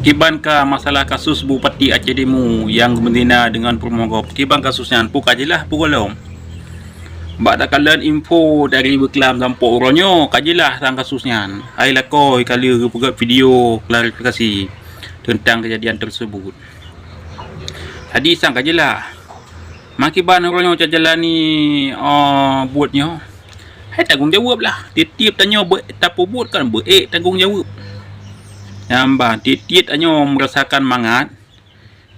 Kibankah masalah kasus Bupati Aceh Timur yang berzina dengan Permohonan? Kiban kasusnya buka je lah pukul. Bak tak kalian info dari berkelam sampai orangnya kajilah tentang kasusnya. Hai lakoi kali buat video klarifikasi tentang kejadian tersebut. Tadi sang kajilah. Makiban orangnya jalani buatnya. Hai tanggungjawab lah. Tiap tanya tapu buat kan tanggungjawab. Nampak titit hanya merasakan mangat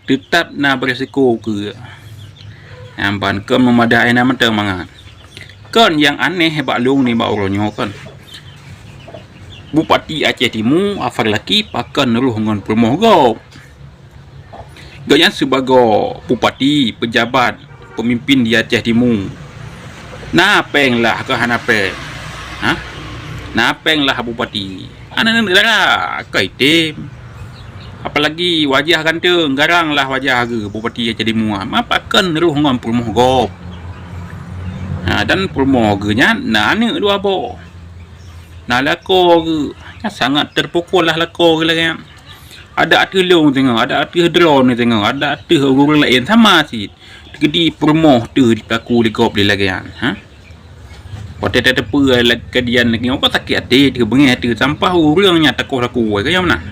tetap na beresiko ke nampak kan memadai nama mangat kan yang aneh hebat long ni bak orangnya kan Bupati Aceh Timur afar laki pakan ruh dengan Permohonan gaya sebagai bupati pejabat pemimpin di Aceh Timur napeng lah ke hanapeng napeng lah bupati anak negara kaitim apalagi wajah ganteng garang lah wajah ke bupati Aceh Timur mapakan ruh ngon Permohonan dan Permohonannya anak dua apa lako ke sangat terpukul lah lako ke lagi ada arti long tengok ada arti drone ni tengok ada arti orang lain sama sih jadi Permohonan tu dipaku likop dia lagi pada tepe kedian lagi apa sakit hati dia bengih hati sampah orangnya takut aku ke yang mana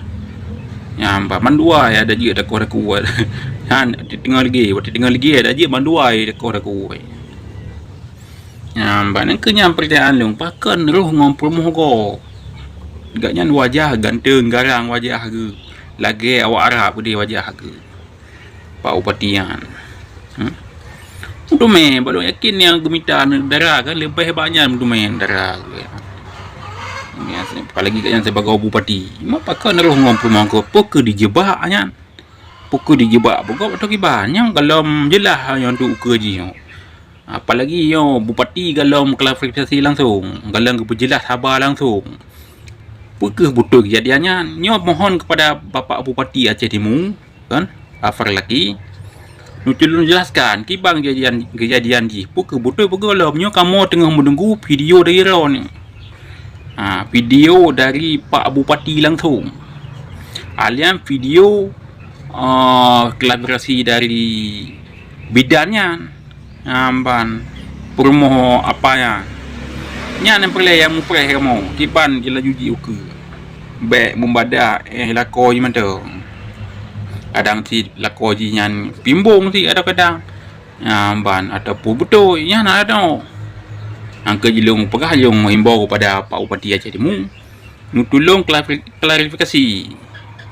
ya mbak mandua ya ada je takut aku han tinggal lagi ada je mandua takut aku ya mbak nak kenyang percayaan lu pakan roh ngom Permohonan gaknya wajah ganteng garang wajah ke lagi awak Arab dia wajah ke Pak Upatian tu main baru yakin yang gemita darah kan lebih banyak tu main darah ya apalagi yang sebagai bupati mapakan roh ngom Permohonan pokok dijebak nya pokok dijebak pokok atau kibanyak kalau jelas yang tu ukaji apalagi yo bupati galom klarifikasi langsung galang kejelas sabar langsung pokok betul kejadiannya nyo mohon kepada Bapak Bupati Aceh Timur kan afar laki tolong jelaskan kibang kejadian di pukul betul galom nyo kamu tengah menunggu video dari raw ni video dari Pak Bupati langsung alian video klarifikasi dari bidannya amban Permohonan apa ya nya perle yang mupre kamu kiban jela juji uke baik membada lako mantu kadang si lako jinyan pimbong si ada kadang amban ataupun betul nya nak ada angka jilung pegah jong himbau kepada Pak Bupati Aceh Timur tolong klarifikasi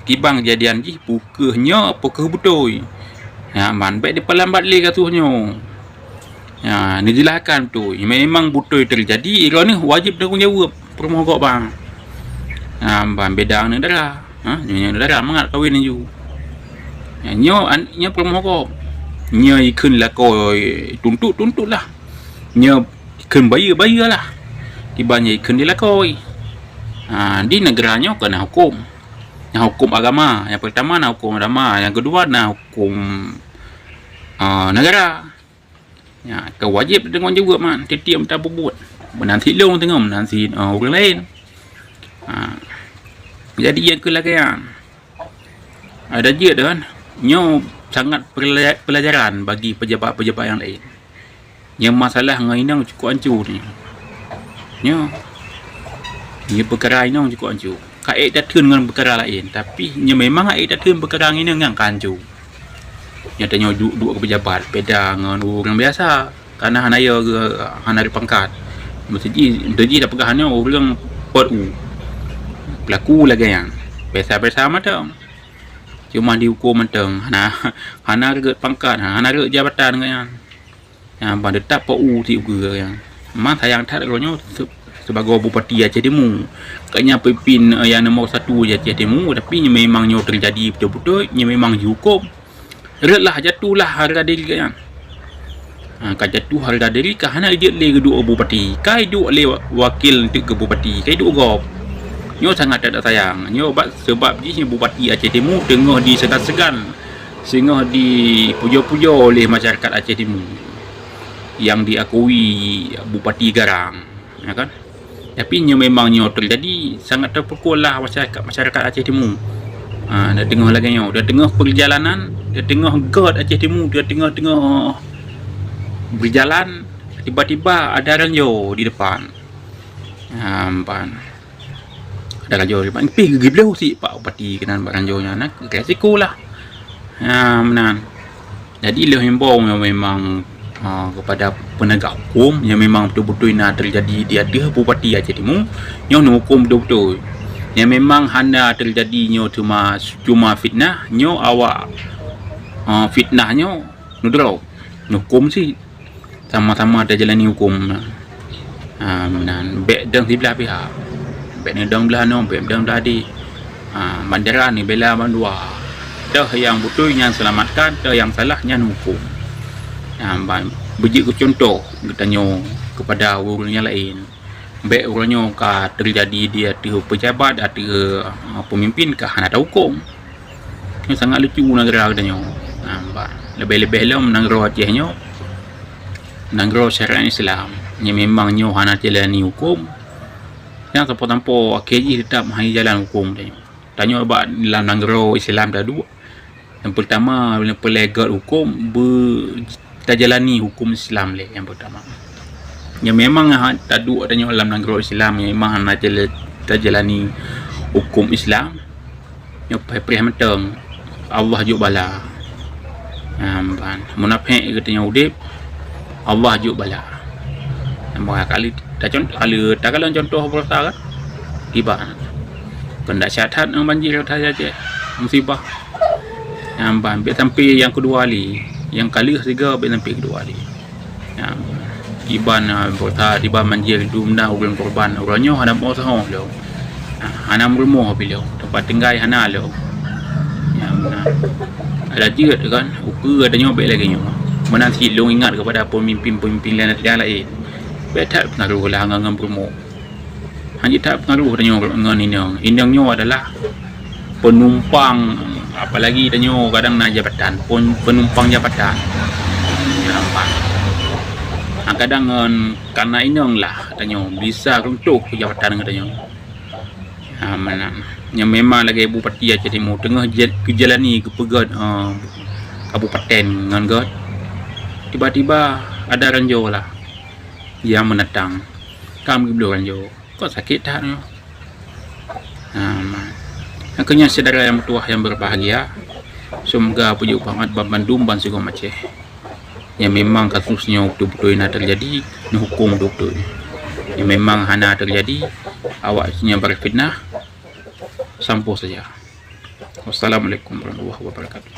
kibang kejadian ji pukehnya pukeh betul man baik dipelambat le katuhnya ni jelaskan tu memang betul terjadi ni wajib tanggungjawab Permohonan bang beda negara negara mangat kawin ju nyo Permohonan nyo ikun lako tuntut lah nyo ikun bayar lah tibanya ikun dilako di negaranya kena hukum agama yang pertama hukum agama yang kedua hukum negara ya kewajib dengan juga man tiap tak buat menanti long tengok menanti orang lain jadi yang kelakian ada je kan nyo sangat pelajaran bagi pejabat-pejabat yang lain yang masalah dengan cukup hancur ni perkara ini cukup hancur kait datun dengan perkara lain tapi memang kait datun perkara ini dengan hancur nyatanya dua pejabat beda dengan orang biasa karena hanaya ke hanari pangkat mesti dah pegahannya orang PU pelaku lagi yang biasa-biasa macam cuma dihukum menteng hana ke pangkat hana ke jabatan dengan yang pada tak PU ti ke yang memang sayang tak ronya sebagai bupati Aceh Timur kayaknya pimpin yang nombor 1 Aceh Timur tapi memangnya terjadi betul-betul memang dihukum redlah jatuhlah harga diri kan jatuh harga diri kerana dia le kedua bupati kai duk le wakil untuk ke bupati kai duk gop nyo sangat tak sayang nyo sebab ni bupati Aceh Timur tengah disegan-segan sehingga dipuja-puja oleh masyarakat Aceh Timur yang diakui bupati garang ya kan tapi nyo memangnya terjadi sangat terpukul lah masyarakat Aceh Timur Dia tengah lagi nyo, dia tengah perjalanan, dia tengah god Aceh Timur, dia tengah berjalan, tiba-tiba ada ranjau di depan. Pan ada ranjau di depan, pergi beliau si Pak Bupati kenan ranjaunya nak resiko lah. Menan. Jadi dia himbau yang memang kepada penegak hukum yang memang betul-betul nak terjadi di ada Bupati Aceh Timur yang hukum betul-betul. Yang memang hanya terjadinya cuma fitnah, nyo awak fitnahnya nudro. Hukum sih sama-sama ada jalani hukum. Menan bek dang sebelah pihak. Bek ni dang belah no, bek dang belah di. Bandera ni bela bandua. Dah yang betul yang selamatkan, dah yang salah yang hukum. Beri contoh katanya kepada orang yang lain. Baik orangnya kah terjadi dia pejabat atau pemimpin kah ada hukum. Ini sangat lucu negara katanya. Lebih-lebih lah negara Acehnya, negara syariat Islam yang memangnya hana jalani hukum. Yang tanpa KJ tetap hanya jalan hukum katanya. Tanya about dalam negara Islam dah dua. Yang pertama pelegat hukum jalani hukum Islam le yang pertama. Yang memang tak duk adanya dalam negara Islam yang memang nak jalani hukum Islam yang perih mentang Allah juk bala. Munafik katanya udip Allah juk bala. Kali tak kalau contoh berasa kan tiba pendak syahadat yang banjir saja musibah yang sampai yang kedua kali, yang kali ketiga sampai kedua kali. Iban berta tiba banjir dumna orang korban orangnya hana mau sahong lo. Hana rumah beliau tempat tinggal hana lo. Ada jerat kan ukur adanya baik lagi nyo. Menanti long ingat kepada pemimpin-pemimpin yang lain. Betul pengaruh lah dengan rumah. Hanya tak pengaruh dengan indangnya adalah penumpang, apalagi tanyo kadang nak jabatan pun penumpang jabatan. Kadang karena inang lah tanyo bisa runtuh jabatan katanya. Mana yang memang lagi Bupati Aceh Timur tengah kejalani ke pegat kabupaten dengan god. Tiba-tiba ada ranjau lah yang menatang. Kami belum ranjau. Kok sakit tak no? Akhirnya saudara yang bertuah yang berbahagia, semoga puji upamat Bandung ban Segom Aceh yang memang kasusnya betul-betul nak terjadi, hukum betul-betul yang memang hana terjadi, awaknya berfitnah sampo saja. Wassalamualaikum warahmatullahi wabarakatuh.